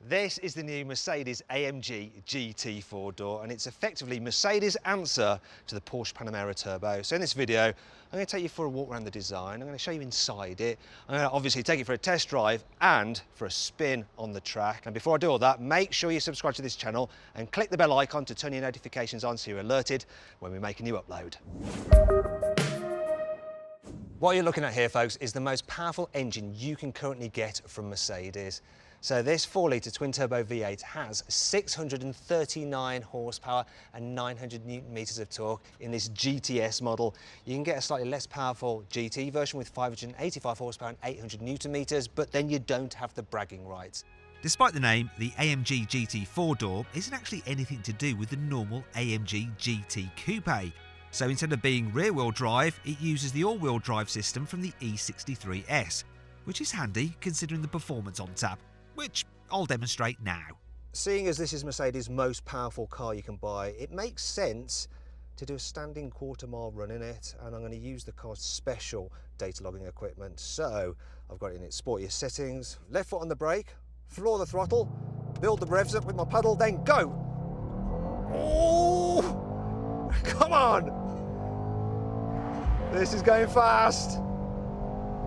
This is the new Mercedes-AMG GT 4-door, and it's effectively Mercedes' answer to the Porsche Panamera Turbo. So in this video, I'm going to take you for a walk around the design. I'm going to show you inside it. I'm going to obviously take it for a test drive and for a spin on the track. And before I do all that, make sure you subscribe to this channel and click the bell icon to turn your notifications on so you're alerted when we make a new upload. What you're looking at here, folks, is the most powerful engine you can currently get from Mercedes. So this 4-litre twin-turbo V8 has 639 horsepower and 900 Newton-meters of torque in this GTS model. You can get a slightly less powerful GT version with 585 horsepower and 800 Newton-meters, but then you don't have the bragging rights. Despite the name, the Amg-Gt 4-door isn't actually anything to do with the normal Amg-Gt coupe. So instead of being rear-wheel drive, it uses the all-wheel drive system from the E63S, which is handy considering the performance on tap, which I'll demonstrate now. Seeing as this is Mercedes' most powerful car you can buy, it makes sense to do a standing quarter-mile run in it, and I'm going to use the car's special data logging equipment. So I've got it in its sportiest settings, left foot on the brake, floor the throttle, build the revs up with my pedal, then go! Oh! Come on! This is going fast.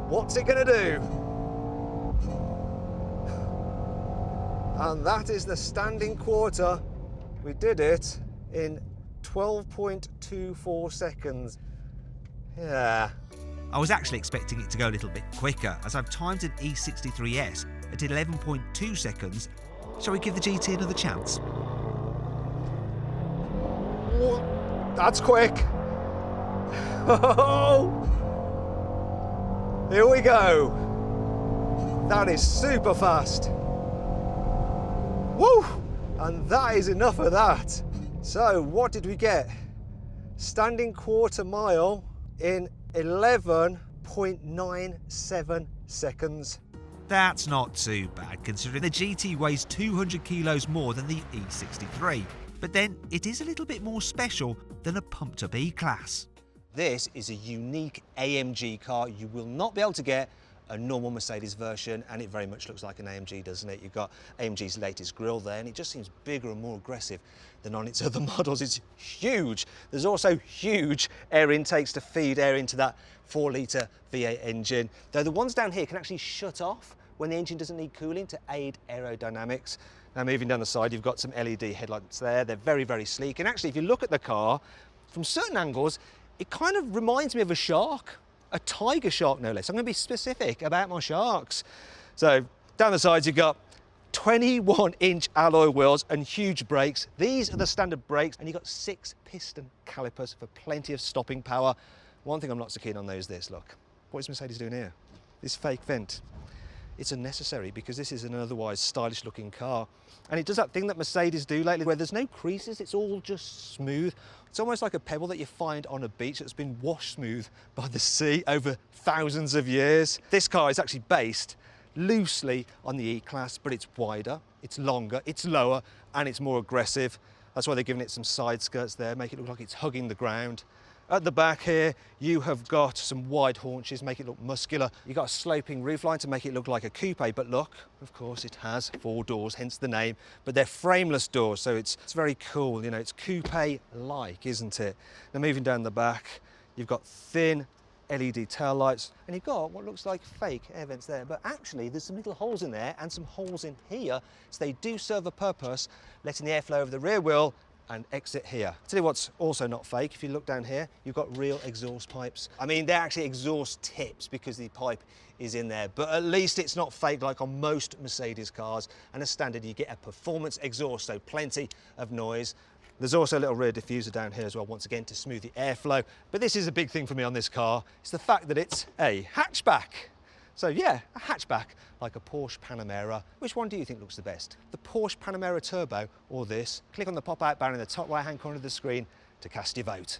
What's it going to do? And that is the standing quarter. We did it in 12.24 seconds. Yeah. I was actually expecting it to go a little bit quicker, as I've timed an E63S at 11.2 seconds. Shall we give the GT another chance? Whoa, that's quick. Here we go. That is super fast. Woo! And that is enough of that. So what did we get? Standing quarter mile in 11.97 seconds. That's not too bad, considering the GT weighs 200 kilos more than the E63. But then it is a little bit more special than a pumped-up E-Class. This is a unique AMG car. You will not be able to get a normal Mercedes version, and it very much looks like an AMG, doesn't it? You've got AMG's latest grille there, and it just seems bigger and more aggressive than on its other models. It's huge. There's also huge air intakes to feed air into that 4-litre V8 engine, though the ones down here can actually shut off when the engine doesn't need cooling to aid aerodynamics. Now moving down the side, you've got some LED headlights there. They're very, very sleek, and actually if you look at the car from certain angles, it kind of reminds me of a shark. A tiger shark, no less. I'm going to be specific about my sharks. So down the sides, you've got 21-inch alloy wheels and huge brakes. These are the standard brakes, and you've got 6 piston calipers for plenty of stopping power. One thing I'm not so keen on though is this, look. What is Mercedes doing here? This fake vent. It's unnecessary because this is an otherwise stylish looking car. And it does that thing that Mercedes do lately where there's no creases, it's all just smooth. It's almost like a pebble that you find on a beach that's been washed smooth by the sea over thousands of years. This car is actually based loosely on the E-Class, but it's wider, it's longer, it's lower, and it's more aggressive. That's why they're giving it some side skirts there, make it look like it's hugging the ground. At the back here, you have got some wide haunches, make it look muscular. You've got a sloping roofline to make it look like a coupe, but look, of course, it has 4 doors, hence the name, but they're frameless doors, so it's very cool, you know, it's coupe-like, isn't it? Now moving down the back, you've got thin LED tail lights, and you've got what looks like fake air vents there, but actually there's some little holes in there and some holes in here, so they do serve a purpose, letting the airflow over the rear wheel and exit here. I'll tell you what's also not fake. If you look down here, you've got real exhaust pipes. I mean, they're actually exhaust tips because the pipe is in there, but at least it's not fake like on most Mercedes cars. And as standard, you get a performance exhaust, so plenty of noise. There's also a little rear diffuser down here as well, once again, to smooth the airflow. But this is a big thing for me on this car. It's the fact that it's a hatchback. So yeah, a hatchback like a Porsche Panamera. Which one do you think looks the best? The Porsche Panamera Turbo or this? Click on the pop-out banner in the top right-hand corner of the screen to cast your vote.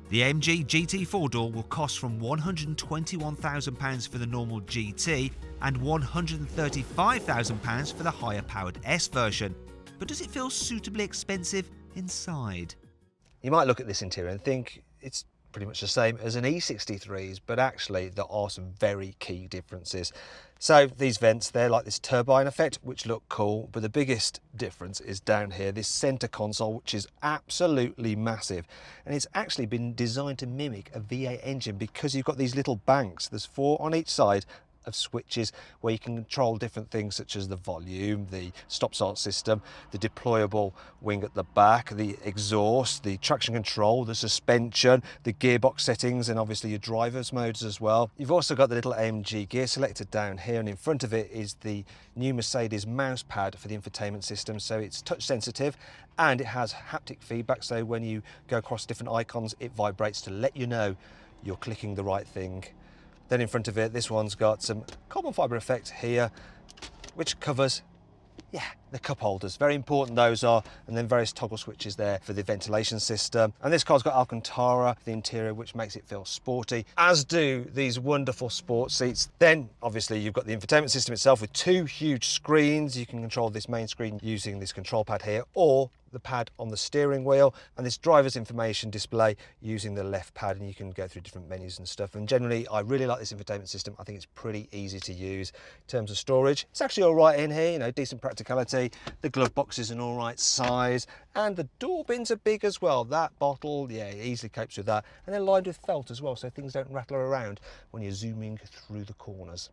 The Amg-Gt 4-door will cost from £121,000 for the normal GT and £135,000 for the higher-powered S version. But does it feel suitably expensive inside? You might look at this interior and think it's pretty much the same as an E63's, but actually there are some very key differences. So these vents, they're like this turbine effect, which look cool, but the biggest difference is down here, this center console, which is absolutely massive. And it's actually been designed to mimic a V8 engine because you've got these little banks. There's 4 on each side of switches where you can control different things such as the volume, the stop-start system, the deployable wing at the back, the exhaust, the traction control, the suspension, the gearbox settings, and obviously your driver's modes as well. You've also got the little AMG gear selector down here, and in front of it is the new Mercedes mouse pad for the infotainment system, so it's touch sensitive and it has haptic feedback, so when you go across different icons it vibrates to let you know you're clicking the right thing. Then in front of it, this one's got some carbon fibre effect here, which covers, the cup holders. Very important those are, and then various toggle switches there for the ventilation system. And this car's got Alcantara for the interior, which makes it feel sporty, as do these wonderful sport seats. Then obviously you've got the infotainment system itself with 2 huge screens. You can control this main screen using this control pad here, or the pad on the steering wheel, and this driver's information display using the left pad, and you can go through different menus and stuff. And generally I really like this infotainment system. I think it's pretty easy to use. In terms of storage, it's actually all right in here, you know, decent practicality. The glove box is an all right size, and the door bins are big as well. That bottle, easily copes with that, and they're lined with felt as well, so things don't rattle around when you're zooming through the corners.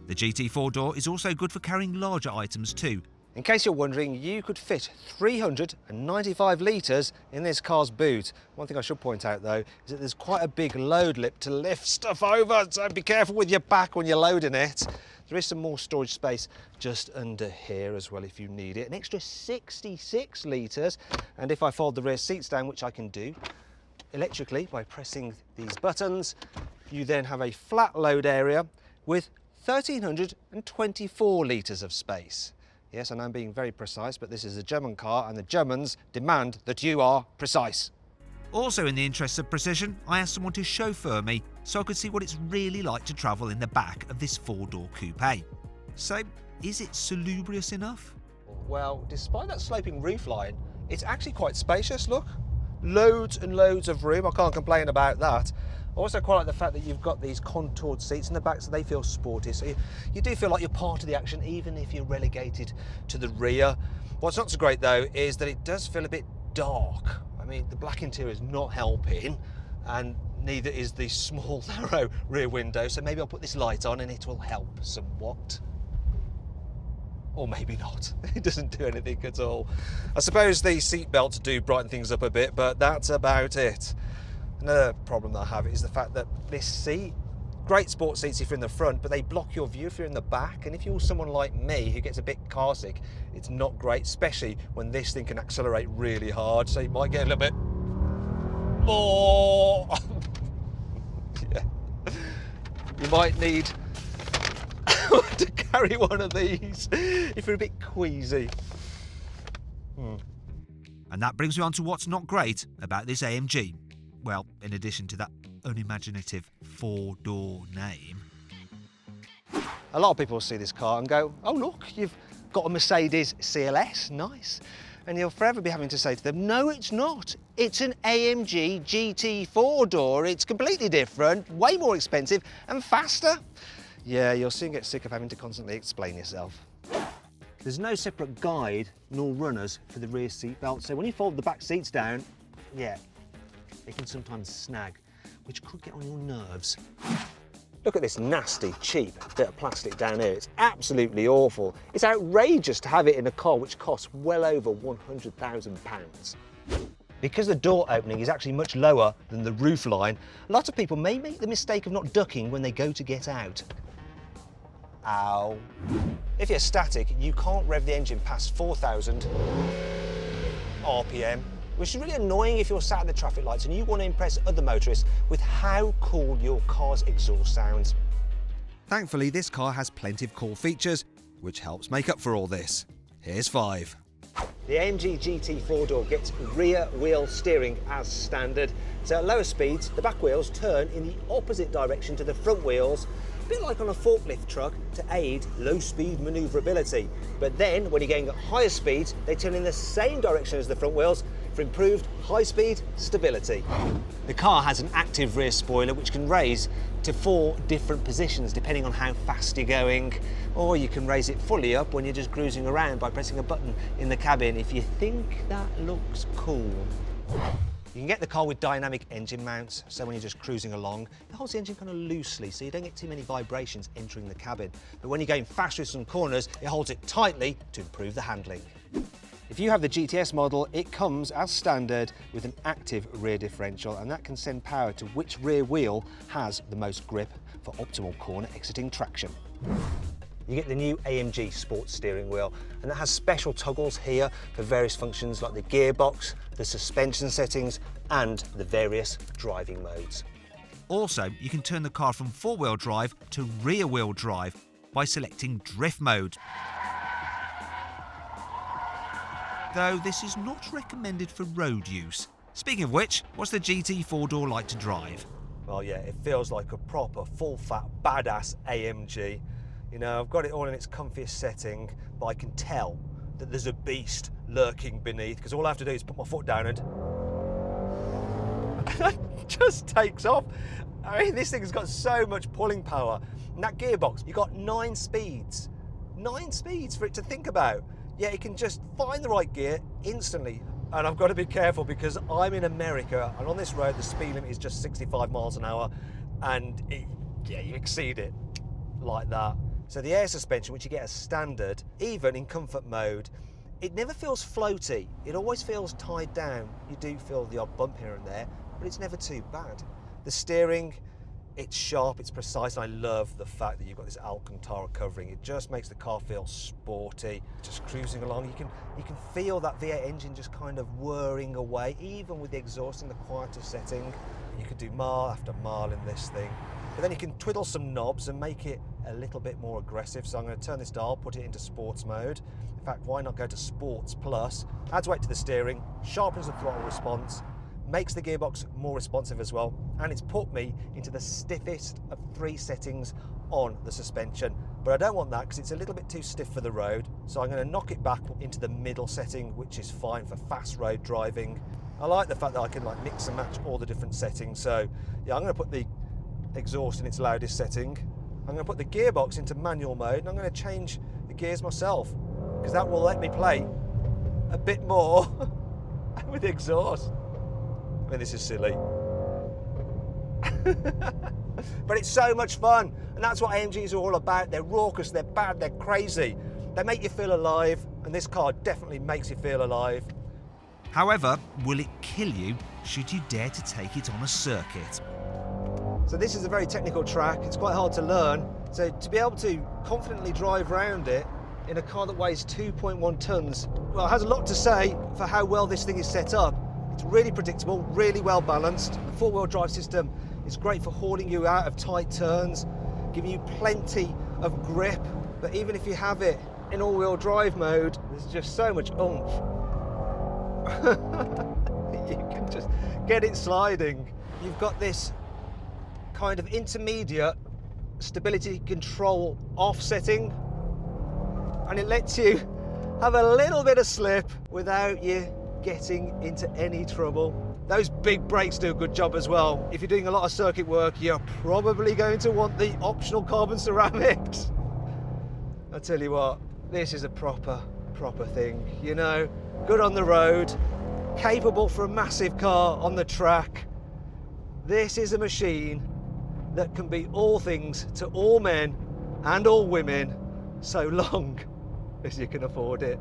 The GT4 door is also good for carrying larger items too. In case you're wondering, you could fit 395 litres in this car's boot. One thing I should point out though is that there's quite a big load lip to lift stuff over, so be careful with your back when you're loading it. There is some more storage space just under here as well if you need it. An extra 66 litres, and if I fold the rear seats down, which I can do electrically by pressing these buttons, you then have a flat load area with 1,324 litres of space. Yes, and I'm being very precise, but this is a German car and the Germans demand that you are precise. Also, in the interests of precision, I asked someone to chauffeur me so I could see what it's really like to travel in the back of this 4-door coupe. So, is it salubrious enough? Well, despite that sloping roofline, it's actually quite spacious, look. Loads and loads of room, I can't complain about that. I also quite like the fact that you've got these contoured seats in the back, so they feel sporty. So you do feel like you're part of the action, even if you're relegated to the rear. What's not so great though is that it does feel a bit dark. I mean, the black interior is not helping, and neither is the small, narrow rear window. So maybe I'll put this light on and it will help somewhat. Or maybe not. It doesn't do anything at all. I suppose the seat belts do brighten things up a bit, but that's about it. Another problem that I have is the fact that this seat, great sport seats if you're in the front, but they block your view if you're in the back. And if you're someone like me who gets a bit car sick, it's not great, especially when this thing can accelerate really hard. So you might get a little bit more. You might need to carry one of these if you're a bit queasy. And that brings me on to what's not great about this AMG. Well, in addition to that unimaginative 4-door name. A lot of people see this car and go, oh look, you've got a Mercedes CLS, nice. And you'll forever be having to say to them, no it's not. It's an AMG GT 4-door. It's completely different, way more expensive and faster. Yeah, you'll soon get sick of having to constantly explain yourself. There's no separate guide nor runners for the rear seat belt, so when you fold the back seats down, it can sometimes snag, which could get on your nerves. Look at this nasty, cheap bit of plastic down here. It's absolutely awful. It's outrageous to have it in a car which costs well over £100,000. Because the door opening is actually much lower than the roof line, a lot of people may make the mistake of not ducking when they go to get out. Ow. If you're static, you can't rev the engine past 4,000 RPM, which is really annoying if you're sat at the traffic lights and you want to impress other motorists with how cool your car's exhaust sounds. Thankfully, this car has plenty of cool features, which helps make up for all this. Here's 5. The Amg-Gt 4-door gets rear wheel steering as standard. So at lower speeds, the back wheels turn in the opposite direction to the front wheels, a bit like on a forklift truck, to aid low-speed manoeuvrability. But then, when you're going at higher speeds, they turn in the same direction as the front wheels, for improved high-speed stability. The car has an active rear spoiler which can raise to 4 different positions depending on how fast you're going, or you can raise it fully up when you're just cruising around by pressing a button in the cabin if you think that looks cool. You can get the car with dynamic engine mounts, so when you're just cruising along, it holds the engine kind of loosely so you don't get too many vibrations entering the cabin. But when you're going fast through some corners, it holds it tightly to improve the handling. If you have the GTS model, it comes as standard with an active rear differential, and that can send power to which rear wheel has the most grip for optimal corner exiting traction. You get the new AMG sports steering wheel, and that has special toggles here for various functions like the gearbox, the suspension settings, and the various driving modes. Also, you can turn the car from 4-wheel drive to rear-wheel drive by selecting drift mode. Though this is not recommended for road use. Speaking of which, what's the GT 4-door like to drive? Well, yeah, it feels like a proper full-fat badass AMG. You know, I've got it all in its comfiest setting, but I can tell that there's a beast lurking beneath, because all I have to do is put my foot down and it just takes off. I mean, this thing's got so much pulling power. And that gearbox, you've got 9 speeds. 9 speeds for it to think about. Yeah, it can just find the right gear instantly. And I've got to be careful because I'm in America, and on this road the speed limit is just 65 miles an hour, and you exceed it like that. So the air suspension, which you get as standard, even in comfort mode, it never feels floaty. It always feels tied down. You do feel the odd bump here and there, but it's never too bad. The steering, it's sharp, it's precise, and I love the fact that you've got this Alcantara covering. It just makes the car feel sporty. Just cruising along, you can feel that V8 engine just kind of whirring away, even with the exhaust in the quieter setting. You could do mile after mile in this thing. But then you can twiddle some knobs and make it a little bit more aggressive. So I'm going to turn this dial, put it into sports mode. In fact, why not go to Sports Plus? Adds weight to the steering, sharpens the throttle response, makes the gearbox more responsive as well, and it's put me into the stiffest of 3 settings on the suspension. But I don't want that because it's a little bit too stiff for the road, so I'm going to knock it back into the middle setting, which is fine for fast road driving. I like the fact that I can like mix and match all the different settings. So yeah, I'm going to put the exhaust in its loudest setting. I'm going to put the gearbox into manual mode, and I'm going to change the gears myself because that will let me play a bit more with the exhaust. I mean, this is silly. But it's so much fun, and that's what AMGs are all about. They're raucous, they're bad, they're crazy. They make you feel alive, and this car definitely makes you feel alive. However, will it kill you should you dare to take it on a circuit? So this is a very technical track. It's quite hard to learn. So to be able to confidently drive around it in a car that weighs 2.1 tons, well, it has a lot to say for how well this thing is set up. It's really predictable, really well balanced. The 4-wheel drive system is great for hauling you out of tight turns, giving you plenty of grip. But even if you have it in all-wheel drive mode, there's just so much oomph. You can just get it sliding. You've got this kind of intermediate stability control off setting, and it lets you have a little bit of slip without you getting into any trouble. Those big brakes do a good job as well. If you're doing a lot of circuit work, you're probably going to want the optional carbon ceramics. I tell you what, this is a proper thing, you know, good on the road, capable for a massive car on the track. This is a machine that can be all things to all men and all women, so long as you can afford it.